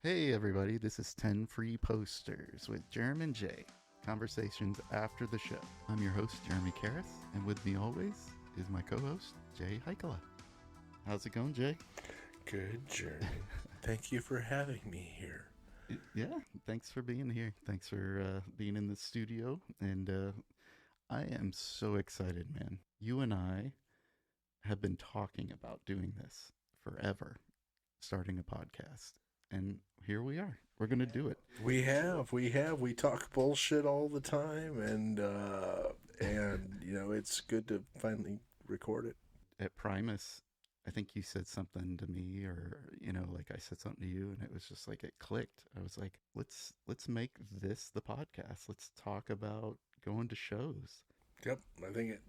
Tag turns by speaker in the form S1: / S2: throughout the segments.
S1: Hey everybody, this is 10 Free Posters with Jerm Jay. Conversations after the show. I'm your host, Jeremy Karras, and with me always is my co-host, Jay Heikala. How's it going, Jay?
S2: Good, Jeremy. Thank you for having me here.
S1: Yeah, thanks for being here. Thanks for being in the studio, and I am so excited, man. You and I have been talking about doing this forever, starting a podcast. And here we are. We're going to do it.
S2: We talk bullshit all the time, and it's good to finally record it.
S1: At Primus, I think you said something to me, or like I said something to you, and it was just like it clicked. I was like, let's make this the podcast. Let's talk about going to shows.
S2: Yep, I think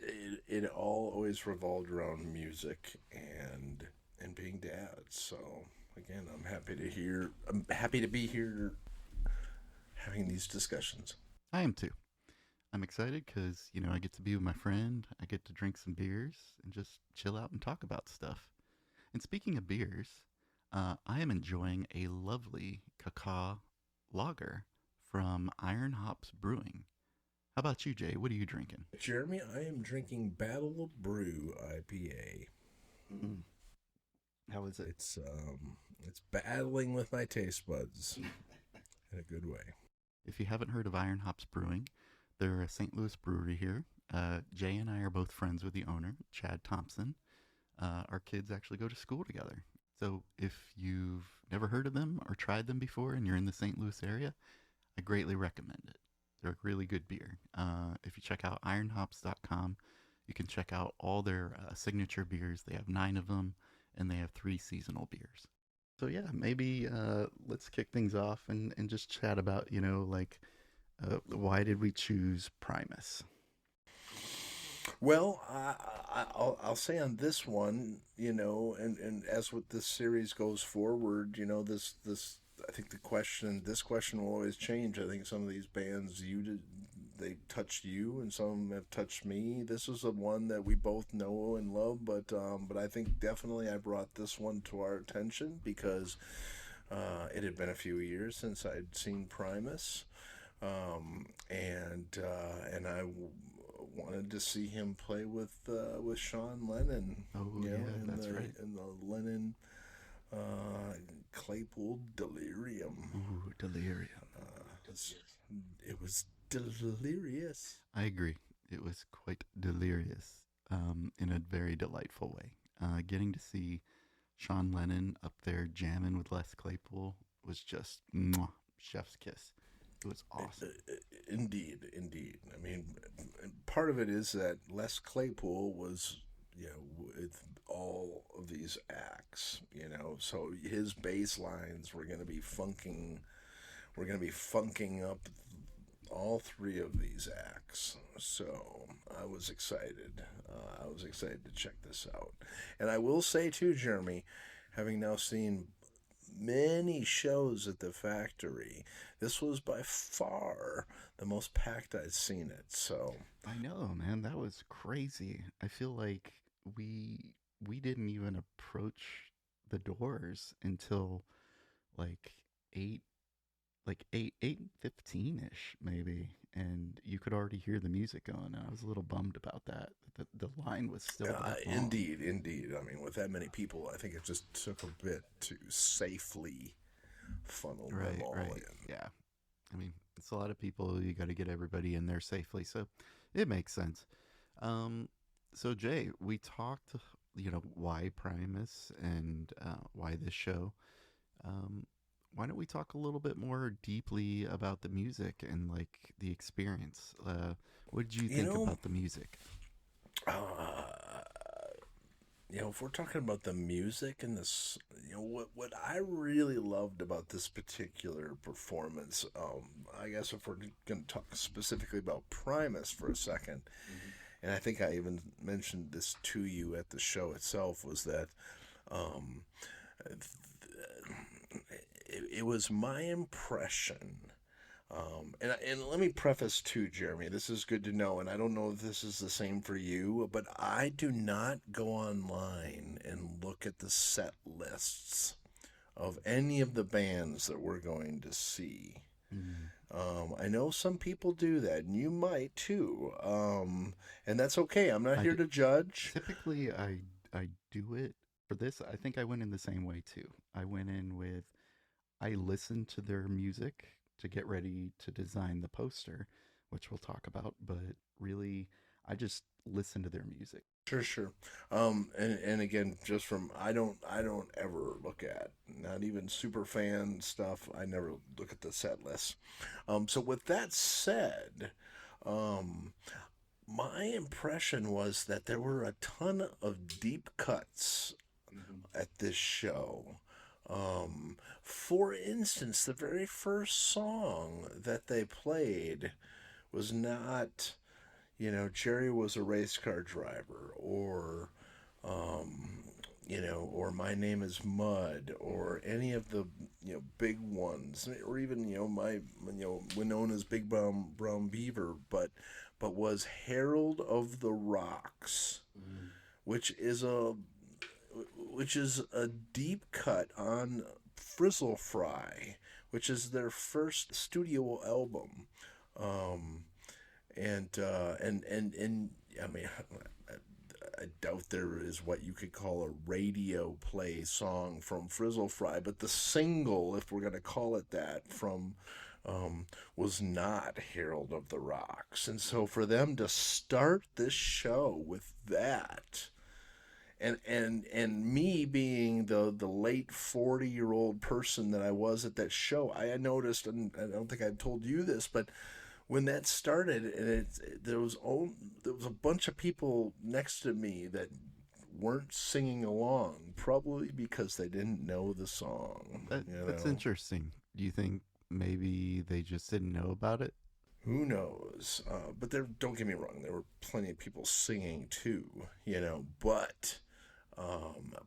S2: it all always revolved around music and being dads. So again, I'm happy to be here having these discussions.
S1: I am too. I'm excited because, I get to be with my friend. I get to drink some beers and just chill out and talk about stuff. And speaking of beers, I am enjoying a lovely cacao lager from Iron Hops Brewing. How about you, Jay? What are you drinking?
S2: Jeremy, I am drinking Battle Brew IPA.
S1: Mm. How is it?
S2: It's battling with my taste buds in a good way.
S1: If you haven't heard of Iron Hops Brewing, they're a St. Louis brewery here. Jay and I are both friends with the owner, Chad Thompson. Our kids actually go to school together. So if you've never heard of them or tried them before and you're in the St. Louis area, I greatly recommend it. They're a really good beer. If you check out ironhops.com, you can check out all their signature beers. They have 9 of them, and they have 3 seasonal beers. So yeah, maybe let's kick things off and just chat about, why did we choose Primus?
S2: Well, I'll say on this one, and as with this series goes forward, this I think this question will always change. I think some of these bands they touched you, and some have touched me. This is the one that we both know and love, but I think definitely I brought this one to our attention because it had been a few years since I'd seen Primus, and I wanted to see him play with Sean Lennon.
S1: Oh yeah, that's right.
S2: In the Lennon Claypool Delirium.
S1: Ooh, Delirium.
S2: It was delirious.
S1: I agree. It was quite delirious, in a very delightful way. Getting to see Sean Lennon up there jamming with Les Claypool was just chef's kiss. It was awesome.
S2: Indeed. I mean, part of it is that Les Claypool was, with all of these acts, so his bass lines were going to be funking. We're going to be funking up all 3 of these acts. So I was excited. I was excited to check this out. And I will say too, Jeremy, having now seen many shows at the factory, this was by far the most packed I'd seen it. So
S1: I know, man, that was crazy. I feel like we didn't even approach the doors until like 8:15 ish maybe, and you could already hear the music going. I was a little bummed about that. The line was still that long.
S2: Indeed. I mean, with that many people, I think it just took a bit to safely funnel them all in.
S1: Yeah, I mean, it's a lot of people. You got to get everybody in there safely, so it makes sense. So Jay, we talked, why Primus and why this show. Why don't we talk a little bit more deeply about the music and like the experience? What did you think about the music?
S2: If we're talking about the music and this, what I really loved about this particular performance, I guess if we're going to talk specifically about Primus for a second, and I think I even mentioned this to you at the show itself, was that it was my impression, and let me preface too, Jeremy, this is good to know, and I don't know if this is the same for you, but I do not go online and look at the set lists of any of the bands that we're going to see.
S1: Mm.
S2: I know some people do that, and you might too. And that's okay. I'm not
S1: I
S2: here
S1: d-
S2: to judge.
S1: Typically I do it for this. I think I went in the same way too. I went in with I listened to their music to get ready to design the poster, which we'll talk about, but really I just listened to their music.
S2: Sure, sure. And again, just from I don't ever look at, not even super fan stuff. I never look at the set list. So with that said, um, my impression was that there were a ton of deep cuts
S1: Mm-hmm.
S2: at this show. For instance, the very first song that they played was not, Jerry was a race car driver, or, um, or My Name is Mud, or any of the, big ones, or even, Winona's Big Brown Beaver, but was Herald of the Rocks,
S1: Mm.
S2: which is a deep cut on Frizzle Fry, which is their first studio album. Um, and I mean, I doubt there is what you could call a radio play song from Frizzle Fry, but the single, if we're going to call it that, from was not Herald of the Rocks. And so for them to start this show with that, and me being the late 40-year-old person that I was at that show, I noticed, and I don't think I've told you this, but when that started, and there was a bunch of people next to me that weren't singing along, probably because they didn't know the song.
S1: That's interesting. Do you think maybe they just didn't know about it?
S2: Who knows? But there, don't get me wrong, there were plenty of people singing too.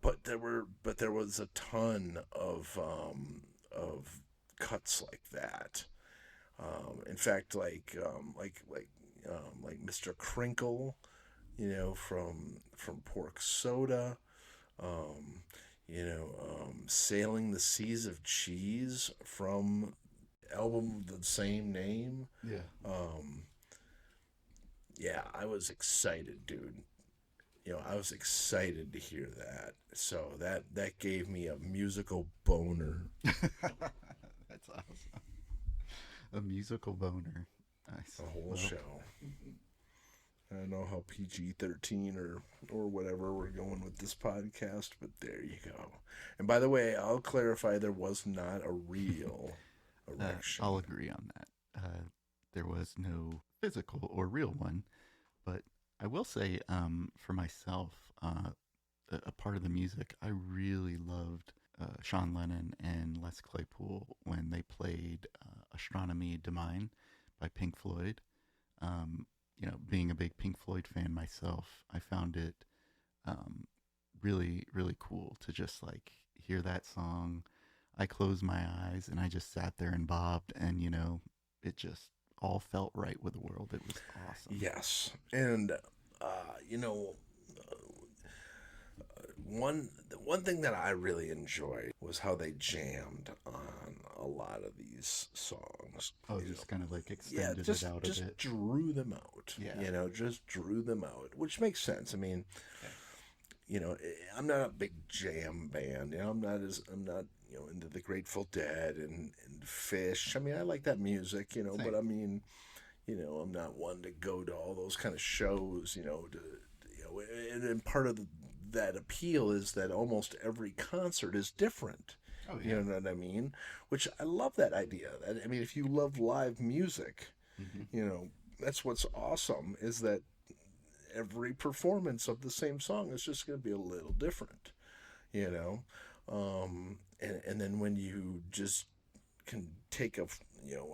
S2: But there was a ton of cuts like that. In fact, like Mr. Crinkle, from Pork Soda, um, Sailing the Seas of Cheese from album of the same name.
S1: Yeah.
S2: Um, yeah, I was excited, dude. I was excited to hear that. So that gave me a musical boner.
S1: That's awesome. A musical boner. Nice.
S2: The whole
S1: Well,
S2: show. I don't know how PG-13 or whatever we're going with this podcast, but there you go. And by the way, I'll clarify, there was not a real erection.
S1: I'll agree on that. There was no physical or real one, but I will say, for myself, a part of the music I really loved Sean Lennon and Les Claypool when they played "Astronomy de Mine" by Pink Floyd. Being a big Pink Floyd fan myself, I found it really, really cool to just like hear that song. I closed my eyes and I just sat there and bobbed, and it just all felt right with the world. It was awesome.
S2: Yes, and you know, one thing that I really enjoyed was how they jammed on a lot of these songs.
S1: Oh, just kind of like
S2: Yeah,
S1: extended it out a
S2: just
S1: bit.
S2: drew them out.
S1: Yeah.
S2: Just drew them out, which makes sense. I mean,
S1: Okay.
S2: I'm not a big jam band. I'm not into the Grateful Dead and Fish. I mean, I like that music,
S1: Same.
S2: but I mean, I'm not one to go to all those kind of shows, and part of that appeal is that almost every concert is different.
S1: Oh
S2: You
S1: yeah.
S2: know what I mean? Which I love that idea. I mean, if you love live music,
S1: Hmm.
S2: that's what's awesome, is that every performance of the same song is just going to be a little different, you know? And then when you just can take a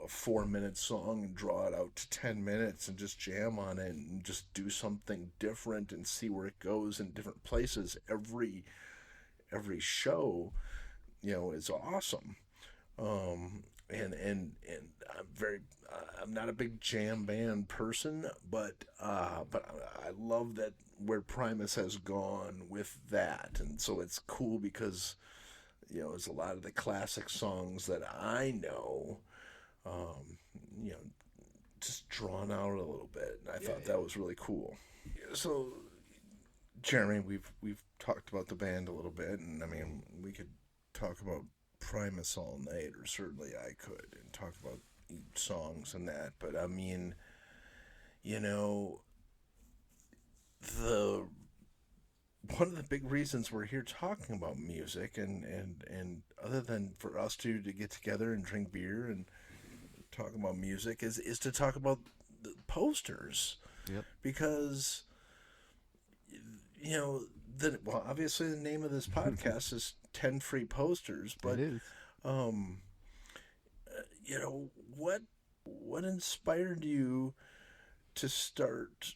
S2: 4-minute song and draw it out to 10 minutes and just jam on it and just do something different and see where it goes in different places, every show, is awesome. And I'm not a big jam band person, but I love that where Primus has gone with that, and so it's cool because it's a lot of the classic songs that I know, um, you know, just drawn out a little bit. And I
S1: Yeah,
S2: thought
S1: yeah.
S2: that was really cool. So, Jeremy, we've talked about the band a little bit, and I mean, we could talk about Primus all night, or certainly I could, and talk about songs and that. But I mean, you know, the one of the big reasons we're here talking about music, and other than for us to get together and drink beer and talk about music, is to talk about the posters,
S1: Yep.
S2: because well, obviously the name of this podcast is 10 free posters,
S1: It
S2: but
S1: is.
S2: um you know what what inspired you to start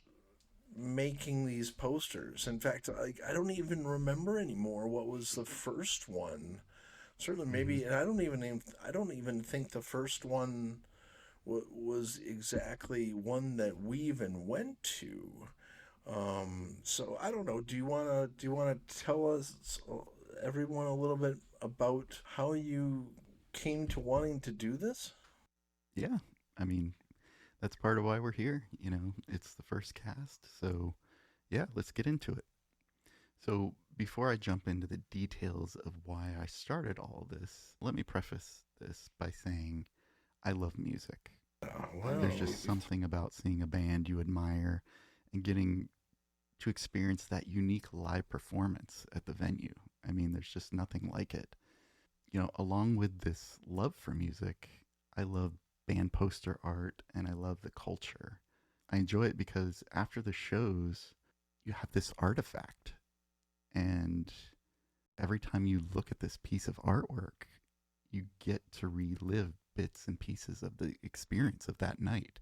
S2: making these posters? In fact, I don't even remember anymore what was the first one. Certainly,
S1: Hmm.
S2: maybe, and I don't even think the first one was exactly one that we even went to. So I don't know. Do you wanna tell us, everyone, a little bit about how you came to wanting to do this?
S1: Yeah. I mean, that's part of why we're here. You know, it's the first cast. So, yeah, let's get into it. So, before I jump into the details of why I started all this, let me preface this by saying I love music. There's
S2: Well,
S1: just something about seeing a band you admire and getting to experience that unique live performance at the venue. I mean, there's just nothing like it. You know, along with this love for music, I love band poster art and I love the culture. I enjoy it because after the shows, you have this artifact, and every time you look at this piece of artwork, you get to relive bits and pieces of the experience of that night.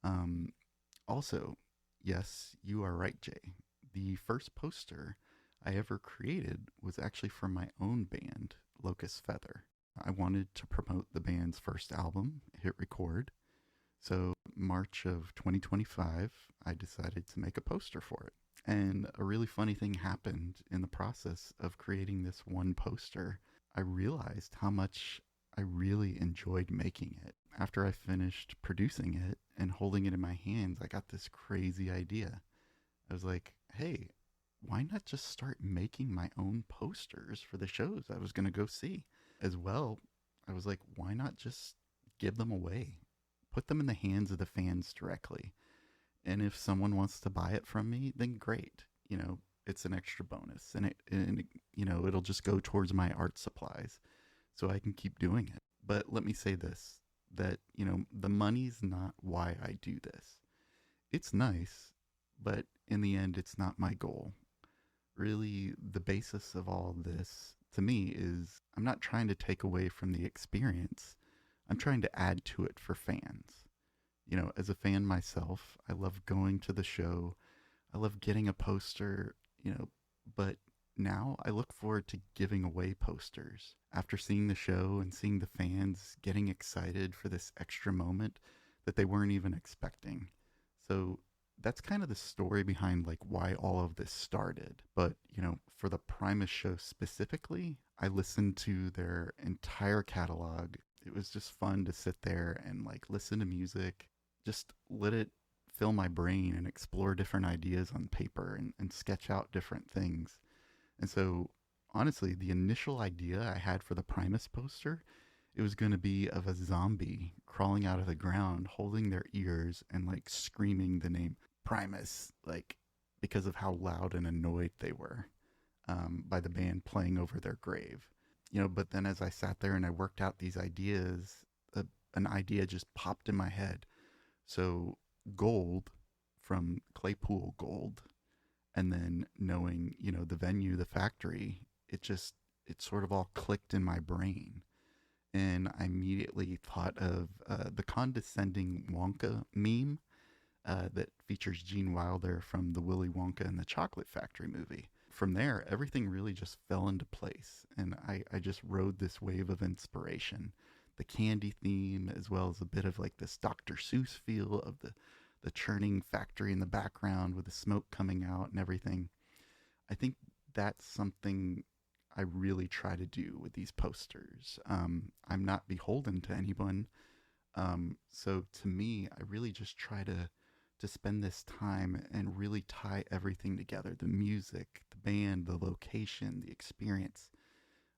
S1: Um, Also, yes, you are right, Jay. The first poster I ever created was actually for my own band, Locust Feather. I wanted to promote the band's first album, hit record. So, March of 2025, I decided to make a poster for it. And a really funny thing happened in the process of creating this one poster. I realized how much I really enjoyed making it. After I finished producing it and holding it in my hands, I got this crazy idea. I was like, hey, why not just start making my own posters for the shows I was going to go see? As well, I was like, why not just give them away? Put them in the hands of the fans directly. And if someone wants to buy it from me, then great. You know, it's an extra bonus, and it'll just go towards my art supplies so I can keep doing it. But let me say this, that, the money's not why I do this. It's nice, but in the end, it's not my goal. Really, the basis of all of this to me is I'm not trying to take away from the experience, I'm trying to add to it for fans. As a fan myself, I love going to the show, I love getting a poster, but now I look forward to giving away posters. After seeing the show and seeing the fans getting excited for this extra moment that they weren't even expecting. So that's kind of the story behind like why all of this started. But, for the Primus show specifically, I listened to their entire catalog. It was just fun to sit there and like listen to music, just let it fill my brain and explore different ideas on paper and sketch out different things. And so, honestly, the initial idea I had for the Primus poster, it was going to be of a zombie crawling out of the ground, holding their ears and like screaming the name Primus, like because of how loud and annoyed they were by the band playing over their grave. But then as I sat there and I worked out these ideas, an idea just popped in my head. So gold from Claypool Gold, and then knowing, the venue, the factory, it sort of all clicked in my brain. And I immediately thought of the condescending Wonka meme that features Gene Wilder from the Willy Wonka and the Chocolate Factory movie. From there, everything really just fell into place, and I just rode this wave of inspiration. The candy theme, as well as a bit of like this Dr. Seuss feel of the churning factory in the background with the smoke coming out and everything. I think that's something I really try to do with these posters. I'm not beholden to anyone. So to me, I really just try to spend this time and really tie everything together: the music, the band, the location, the experience.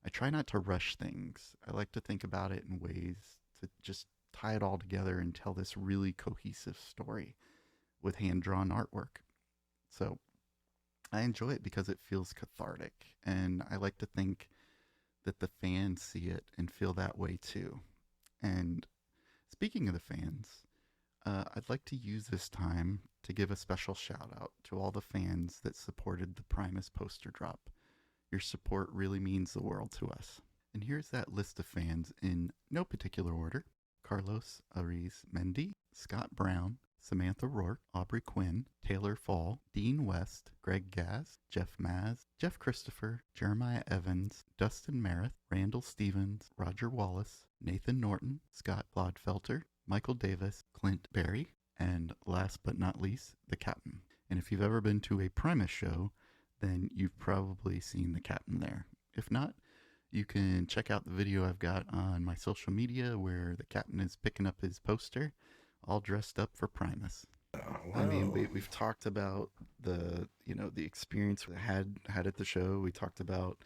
S1: I try not to rush things. I like to think about it in ways to just tie it all together and tell this really cohesive story with hand drawn artwork. So I enjoy it because it feels cathartic, and I like to think that the fans see it and feel that way too. And speaking of the fans, I'd like to use this time to give a special shout out to all the fans that supported the Primus poster drop. Your support really means the world to us. And here's that list of fans in no particular order: Carlos Ariz Mendy, Scott Brown, Samantha Rourke, Aubrey Quinn, Taylor Fall, Dean West, Greg Gaz, Jeff Maz, Jeff Christopher, Jeremiah Evans, Dustin Merritt, Randall Stevens, Roger Wallace, Nathan Norton, Scott Glodfelter, Michael Davis, Clint Berry, and last but not least, the Captain. And if you've ever been to a Primus show, then you've probably seen the Captain there. If not, you can check out the video I've got on my social media where the Captain is picking up his poster, all dressed up for Primus.
S2: Oh, wow.
S1: I mean, we've talked about the experience we had at the show. We talked about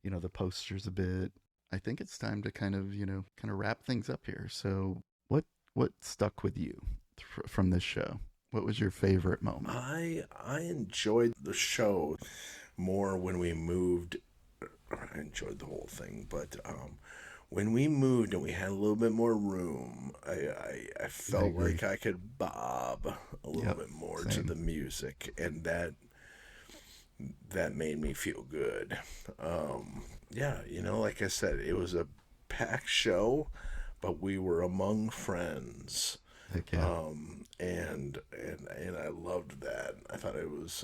S1: the posters a bit. I think it's time to kind of wrap things up here. So what stuck with you from this show? What was your favorite moment?
S2: I enjoyed the show more when we moved. I enjoyed the whole thing, but when we moved and we had a little bit more room, I felt like I could bob a little bit more to the music, and that made me feel good. Yeah, like I said, it was a packed show, but we were among friends.
S1: Heck yeah.
S2: And I loved that. I thought it was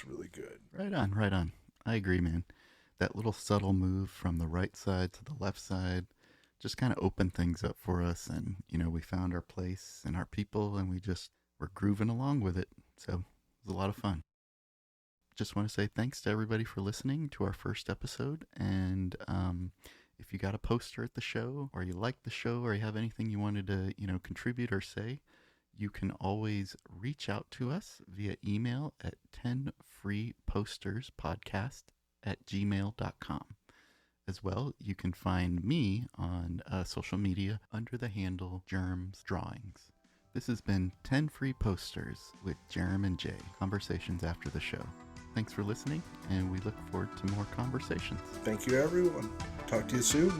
S2: really good.
S1: Right on. I agree, man. That little subtle move from the right side to the left side just kind of opened things up for us, and we found our place and our people, and we just were grooving along with it. So it was a lot of fun. Just want to say thanks to everybody for listening to our first episode, and if you got a poster at the show, or you liked the show, or you have anything you wanted to contribute or say, you can always reach out to us via email at 10freeposterspodcast@gmail.com. As well, you can find me on social media under the handle Jerm's Drawings. This has been 10 Free Posters with Jerm Jay, conversations after the show. Thanks for listening, and we look forward to more conversations.
S2: Thank you, everyone. Talk to you soon.